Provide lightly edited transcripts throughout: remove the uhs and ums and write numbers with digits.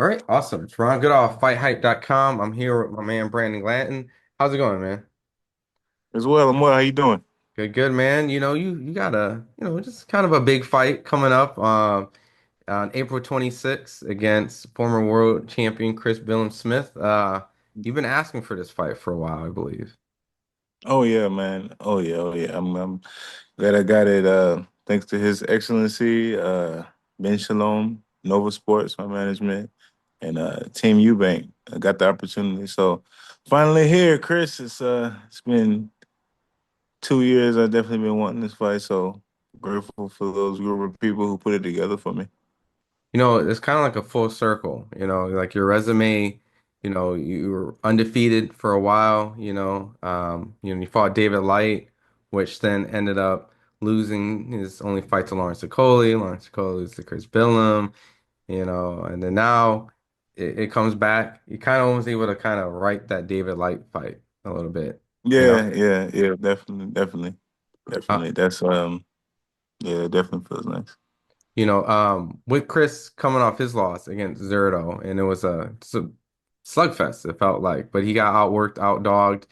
All right, awesome. It's Ron Goodall, FightHype.com. I'm here with my man Brandon Glanton. How's it going, man? As well, I'm well. How you doing? Good, good, man. You got just kind of a big fight coming up on April 26th against former world champion Chris Billam-Smith. You've been asking for this fight for a while, I believe. Oh yeah, man. Oh yeah, oh yeah. I'm glad I got it. Thanks to His Excellency, Ben Shalom, Nova Sports, my management, and Team Eubank. I got the opportunity. So finally here, Chris. It's been 2 years. I've definitely been wanting this fight. So grateful for those group of people who put it together for me. It's kind of like a full circle, like your resume, you were undefeated for a while, you fought David Light, which then ended up losing his only fight to Lawrence Okoli loses to Chris Billam, and then now it comes back. You kind of almost able to kind of right that David Light fight a little bit, you know. Yeah, yeah, yeah. Definitely, definitely, Uh, definitely. Yeah, it definitely feels nice. with Chris coming off his loss against Zerto, and it's a slugfest, it felt like, but he got outworked, outdogged.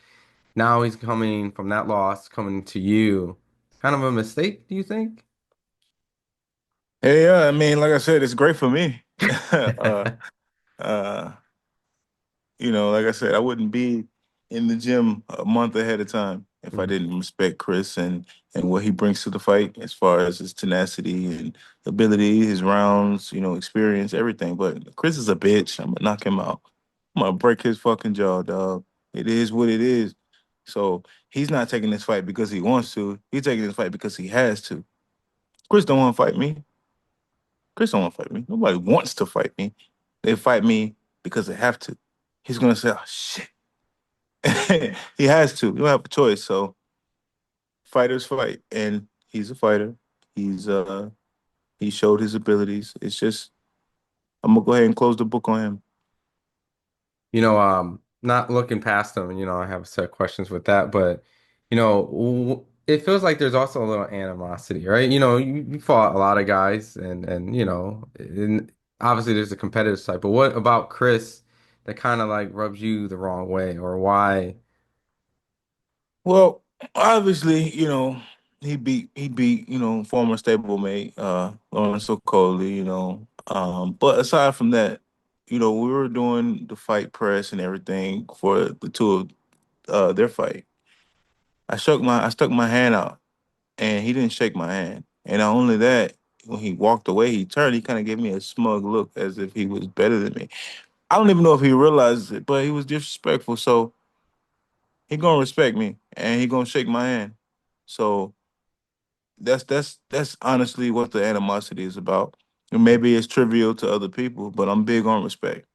Now he's coming from that loss, coming to you. Kind of a mistake, do you think? Hey, yeah, I mean, like I said, it's great for me. uh, uh, like I said, I wouldn't be in the gym a month ahead of time if I Mhm. didn't respect Chris and what he brings to the fight as far as his tenacity and ability, his rounds, experience, everything. But Chris is a bitch. I'm gonna knock him out. I'm gonna break his fucking jaw, dog. It is what it is. So he's not taking this fight because he wants to. He's taking this fight because he has to. Chris don't want to fight me. Chris don't want to fight me. Nobody wants to fight me. They fight me because they have to. He's gonna say, "Oh shit." He has to. You don't have a choice. So fighters fight, and he's a fighter. He's he showed his abilities. It's just I'm gonna go ahead and close the book on him. Not looking past them, I have a set of questions with that, but it feels like there's also a little animosity, right? You fought a lot of guys, and obviously there's a competitive side, but what about Chris that kind of like rubs you the wrong way, or why? Well, obviously, he beat former stablemate Lawrence Okoli, But aside from that, we were doing the fight press and everything for the two of their fight. I stuck my hand out and he didn't shake my hand. And not only that, when he walked away, he turned, he kind of gave me a smug look as if he was better than me. I don't even know if he realized it, but he was disrespectful. So he gonna respect me and he gonna shake my hand. So that's honestly what the animosity is about. And maybe it's trivial to other people, but I'm big on respect.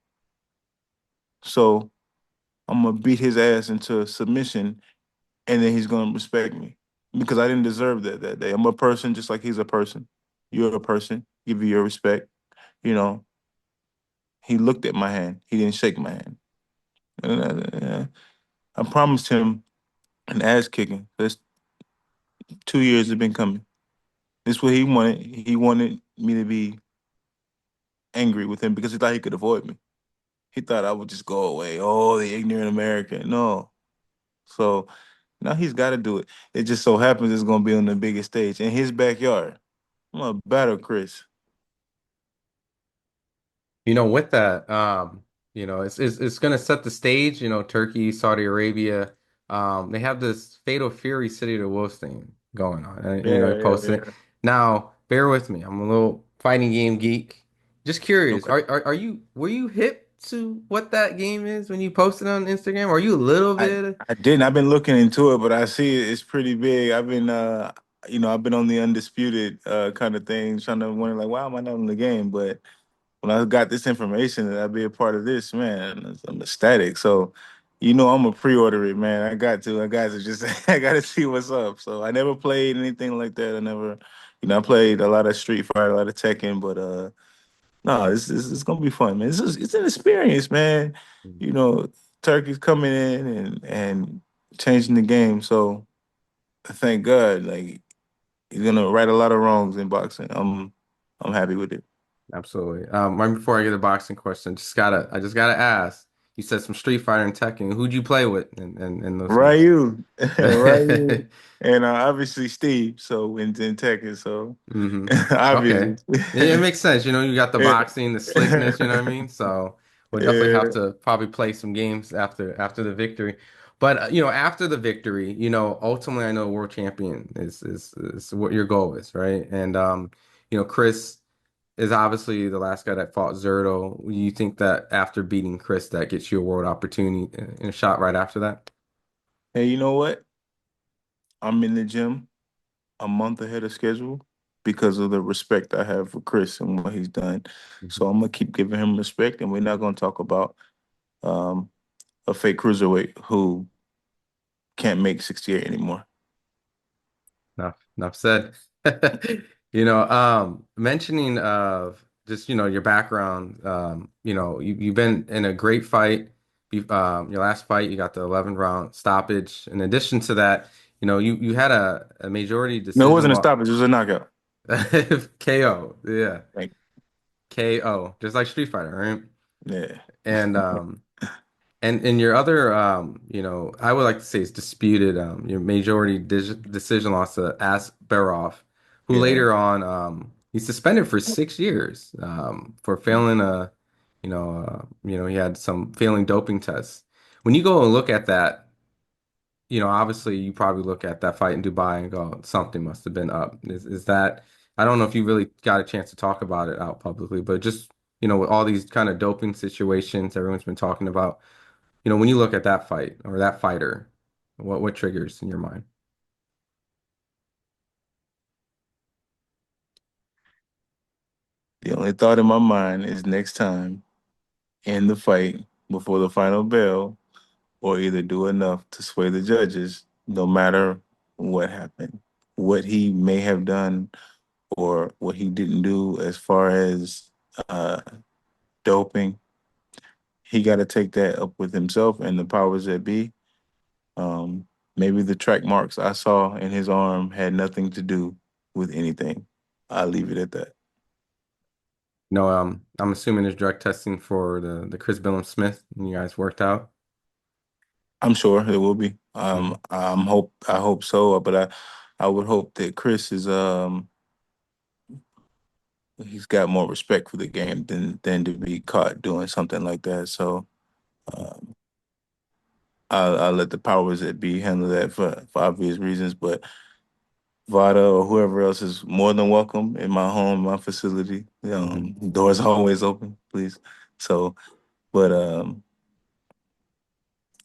So I'm gonna beat his ass into submission and then he's gonna respect me because I didn't deserve that day. I'm a person just like he's a person. You're a person. Give you your respect. You know, he looked at my hand. He didn't shake my hand. And, I promised him an ass kicking. That's 2 years have been coming. This is what he wanted. He wanted me to be angry with him because he thought he could avoid me. He thought I would just go away. Oh, the ignorant American. No. So now he's got to do it. It just so happens it's going to be on the biggest stage in his backyard. I'm gonna battle Chris. With that, it's gonna set the stage, Turkey, Saudi Arabia, they have this Fatal Fury City to Wolves thing going on. And, Yeah, yeah, posted it. yeah. Now, bear with me. I'm a little fighting game geek. Just curious, Okay. are you were you hip to what that game is when you posted on Instagram? Are you a little I bit? I didn't. I've been looking into it, but I see it's pretty big. I've been on the undisputed kind of thing, trying to wonder like, why am I not in the game? But when I got this information that I'd be a part of this, man, I'm ecstatic. So, I'm gonna pre-order it, man. I got to just, I got to see what's up. So I never played anything like that. I never, I played a lot of Street Fighter, a lot of Tekken, but no, it's gonna be fun, man. It's an experience, man. You know, Turkey's coming in and changing the game. So thank God, like he's gonna right a lot of wrongs in boxing. I'm happy with it. Absolutely. Right before I get a boxing question, I just gotta ask. You said some Street Fighter and Tekken. Who'd you play with in those games? Ryu, Ryu, and obviously Steve. So in Tekken, so hmm Okay. obviously, Yeah, it makes sense. You know, you got the yeah, boxing, the slickness, you know what I mean? So we'll definitely have yeah. to probably play some games after the victory. But you know, after the victory, you know, ultimately I know world champion is what your goal is, right? And you know, Chris is obviously the last guy that fought Zerto. You think that after beating Chris, that gets you a world opportunity and a shot right after that? Hey, you know what? I'm in the gym a month ahead of schedule because of the respect I have for Chris and what he's done. Mhm. So I'm gonna keep giving him respect, and we're not gonna talk about um, a fake cruiserweight who can't make 68 anymore. Enough said. You know, mentioning of just, you know, your background, you know, you've been in a great fight. Your last fight, you got the 11 round stoppage. In addition to that, you know, you had a majority No, it decision wasn't a loss stoppage; it was a knockout. KO. Yeah. Like, KO. Just like Street Fighter, right? yeah. And and your other, you know, I would like to say it's disputed, your majority decision loss to Askarov, who Yeah. later on, he's suspended for 6 years, for failing you know, he had some failing doping tests. When you go and look at that, you know, obviously you probably look at that fight in Dubai and go, something must have been up. Is that, I don't know if you really got a chance to talk about it out publicly, but just, you know, with all these kind of doping situations everyone's been talking about. You know, when you look at that fight or that fighter, what triggers in your mind? The only thought in my mind is next time in the fight before the final bell, or either do enough to sway the judges, no matter what happened, what he may have done or what he didn't do as far as uh, doping. He got to take that up with himself and the powers that be. Um, Maybe the track marks I saw in his arm had nothing to do with anything. I'll leave it at that. No, I'm assuming there's drug testing for the Chris Billam-Smith and you guys worked out. I'm sure there will be. hmm I hope so, but I would hope that Chris is he's got more respect for the game than to be caught doing something like that. So um, I'll let the powers that be handle that for obvious reasons. But Vada or whoever else is more than welcome in my home, my facility. hmm Doors always open, please. So, but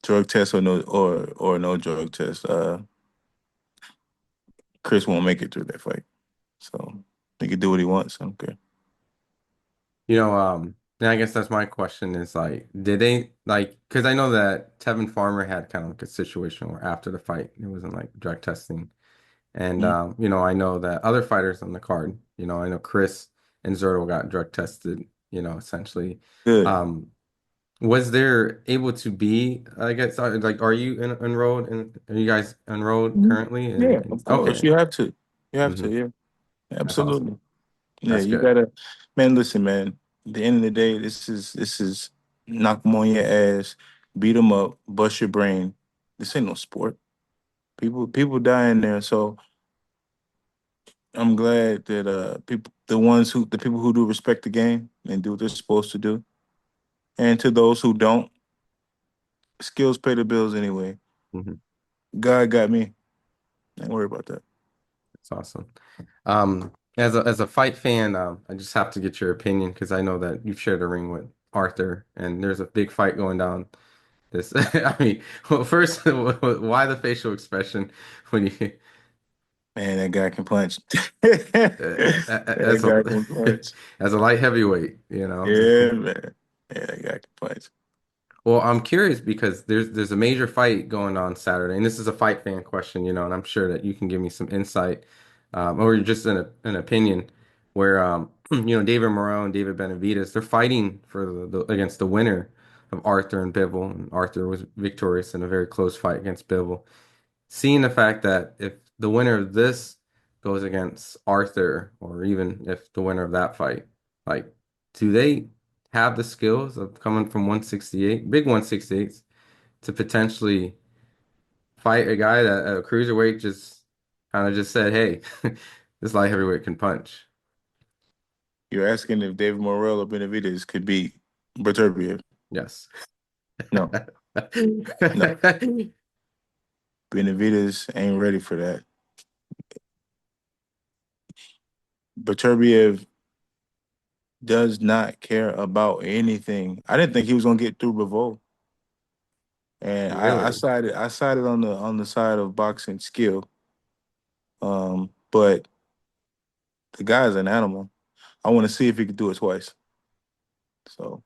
drug test or no drug test, Chris won't make it through that fight. So he can do what he wants. I don't care. You know, and I guess that's my question is like, did they like, because I know that Tevin Farmer had kind of like a situation where after the fight, it wasn't like drug testing. And, Mm, you know, I know that other fighters on the card, you know, I know Chris and Zerto got drug tested, you know, essentially. good. Um, Was there able to be, I guess, like, are you enrolled and are you guys enrolled Mhm. currently? Yeah, of course. Okay. You have to. You have to, hmm yeah. That's awesome. Absolutely. Yeah, That's you good. gotta man, listen, man. At the end of the day, this is knock them on your ass, beat them up, bust your brain. This ain't no sport. People die in there. So I'm glad that the people who do respect the game and do what they're supposed to do. And to those who don't, skills pay the bills anyway. hmm God got me. Don't worry about that. That's awesome. As a fight fan, I just have to get your opinion because I know that you've shared a ring with Arthur, and there's a big fight going down. This, I mean, well, first, why the facial expression when you Man, that guy can punch. That as guy can a punch. as a light heavyweight, you know? Yeah, man. Yeah, that guy can punch. Well, I'm curious because there's a major fight going on Saturday, and this is a fight fan question, you know, and I'm sure that you can give me some insight, or just an opinion where you know, David Moreau and David Benavidez, they're fighting for against the winner of Arthur and Bivol, and Arthur was victorious in a very close fight against Bivol. Seeing the fact that if the winner of this goes against Arthur, or even if the winner of that fight, like do they have the skills of coming from 168, big 168s, to potentially fight a guy that at a cruiserweight just kind of just said, "Hey, this light heavyweight can punch." You're asking if David Morrell or Benavidez could beat Beterbiev. Yes. No, no. Benavidez ain't ready for that. Beterbiev does not care about anything. I didn't think he was gonna get through Bivol. And Really? I sided on the side of boxing skill. But the guy's an animal. I want to see if he could do it twice. So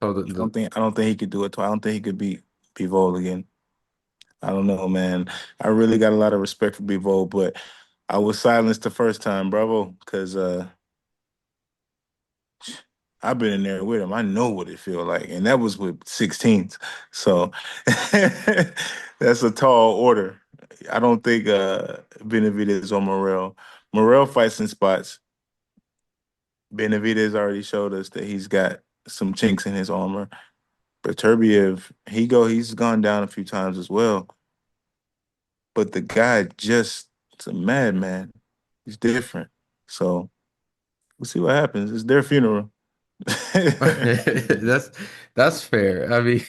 So I don't think he could do it twice. I don't think he could beat Bivol again. I don't know, man. I really got a lot of respect for Bivol, but I was silenced the first time, bravo, because I've been in there with him. I know what it feel like, and that was with 16s. So that's a tall order. I don't think Benavidez or Morrell. Morrell fights in spots. Benavidez already showed us that he's got some chinks in his armor. But Beterbiev, he's gone down a few times as well. But the guy just it's a madman. He's different. So we'll see what happens. It's their funeral. that's that's fair. I mean,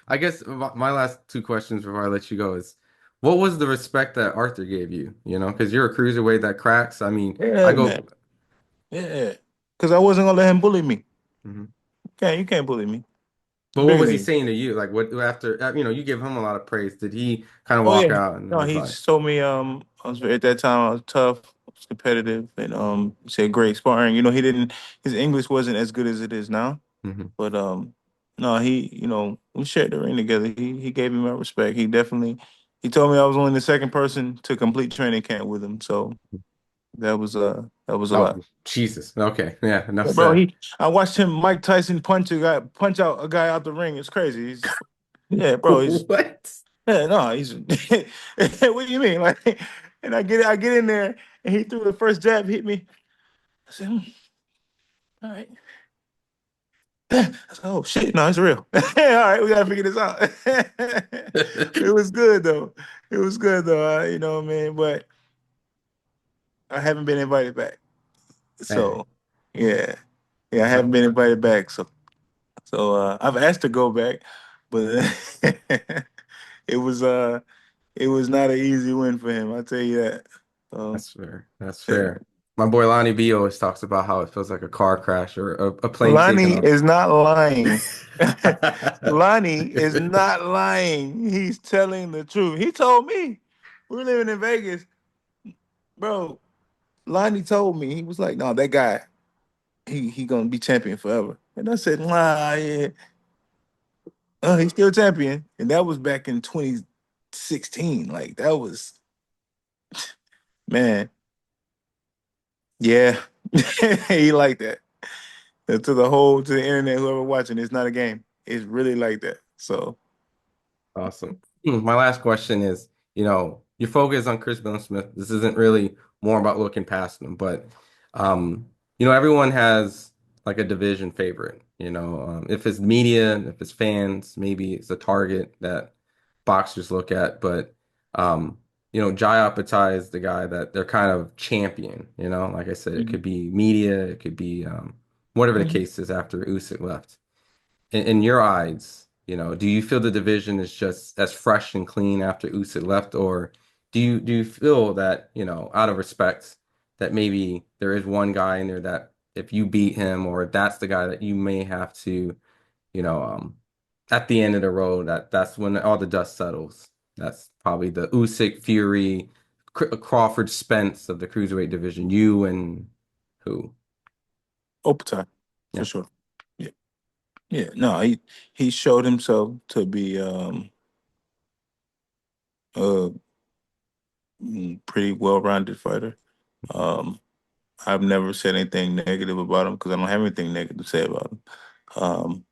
I guess my last two questions before I let you go is, what was the respect that Arthur gave you? You know, because you're a cruiserweight that cracks. I mean, I Yeah, go. man. Yeah. Because I wasn't gonna let him bully me. Mhm. You can't bully me. But what Bigger was than he you. saying to you? Like, what after, you give him a lot of praise. Did he kind of Oh walk yeah. out and No, was he like, just told me I was at that time I was tough, I was competitive, and he said great sparring. He didn't his English wasn't as good as it is now. hmm But no, we shared the ring together. He gave me my respect. He told me I was only the second person to complete training camp with him. So that was a oh, lot. Jesus. Okay. Yeah, enough Yeah, bro, said. I watched him Mike Tyson punch out a guy out the ring. It's crazy. Yeah, bro, he's What? yeah, no, he's what do you mean? Like and I get in there and he threw the first jab, hit me. I said, all right. I said, oh shit, no, it's real. All right, we gotta figure this out. It was good though. It was good though. You know what I mean? But I haven't been invited back. Hey, So yeah. Yeah, I no, haven't been invited back. So I've asked to go back, but it was uh it was not an easy win for him, I'll tell you that. So that's fair. That's yeah. fair. My boy Lonnie B always talks about how it feels like a car crash or a plane taking Lonnie off. is not lying. Lonnie is not lying. He's telling the truth. He told me we were living in Vegas, bro. Lonnie told me he was like, "No, that guy, he gonna be champion forever." And I said, "Nah, yeah, he's still champion." And that was back in 2016. Like that was man, yeah, he like that. To the internet, whoever watching, it's not a game. It's really like that. So. Awesome. My last question is, you focus on Chris Billam-Smith. This isn't really more about looking past him, but everyone has like a division favorite. If it's media, if it's fans, maybe it's a target that boxers look at. But Jai Opetaia is the guy that they're kind of champion. Like I said, it could be media, it could be whatever the Mhm. case is after Usyk left in your eyes, do you feel the division is just as fresh and clean after Usyk left, or do you feel that, out of respect, that maybe there is one guy in there that if you beat him, or that's the guy that you may have to, you know, um, at the end of the road, that's when all the dust settles. That's probably the Usyk, Fury, Crawford, Spence of the cruiserweight division. You and who? Overtime, for Yeah, sure. Yeah. Yeah. No, he showed himself to be a pretty well-rounded fighter. Um, I've never said anything negative about him because I don't have anything negative to say about him. Um,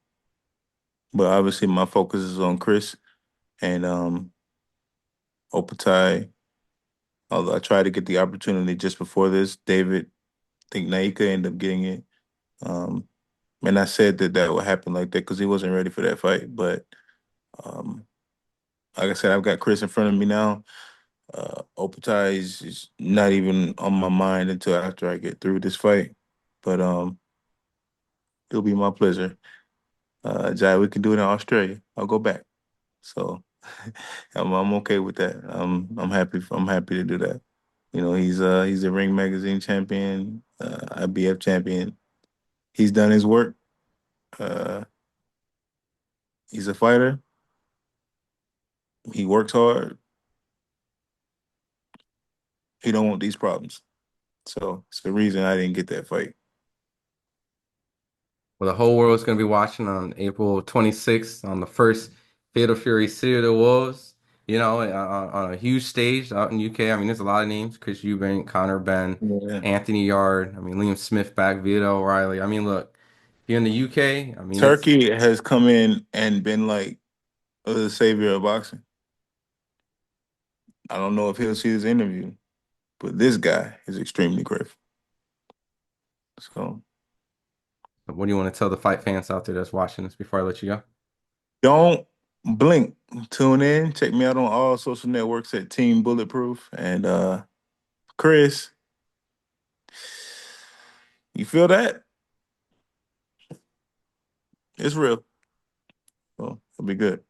but obviously my focus is on Chris and Opatai. Although I tried to get the opportunity just before this, David, I think Naika ended up getting it. Um, and I said that that would happen like that because he wasn't ready for that fight. But um, like I said, I've got Chris in front of me now. Open is not even on my mind until after I get through this fight. But it'll be my pleasure. Jai, we can do it in Australia. I'll go back. So I'm okay with that. I'm happy to do that. You know, he's a Ring Magazine champion, IBF champion. He's done his work. Uh, he's a fighter. He works hard. He don't want these problems. So it's the reason I didn't get that fight. Well, the whole world is going to be watching on April 26th on the first Fatal Fury City of the Wolves, on a huge stage out in UK. I mean, there's a lot of names: Chris Eubank, Connor Ben, Yeah. Anthony Yard. I mean, Liam Smith back, Vito O'Reilly. I mean, look, here in the UK, I mean, it's Turkey has come in and been like the savior of boxing. I don't know if he'll see this interview, but this guy is extremely grateful. So what do you want to tell the fight fans out there that's watching this before I let you go? don't blink. Tune in. Check me out on all social networks at Team Bulletproof. And Chris, you feel that? It's real. So it'll be good.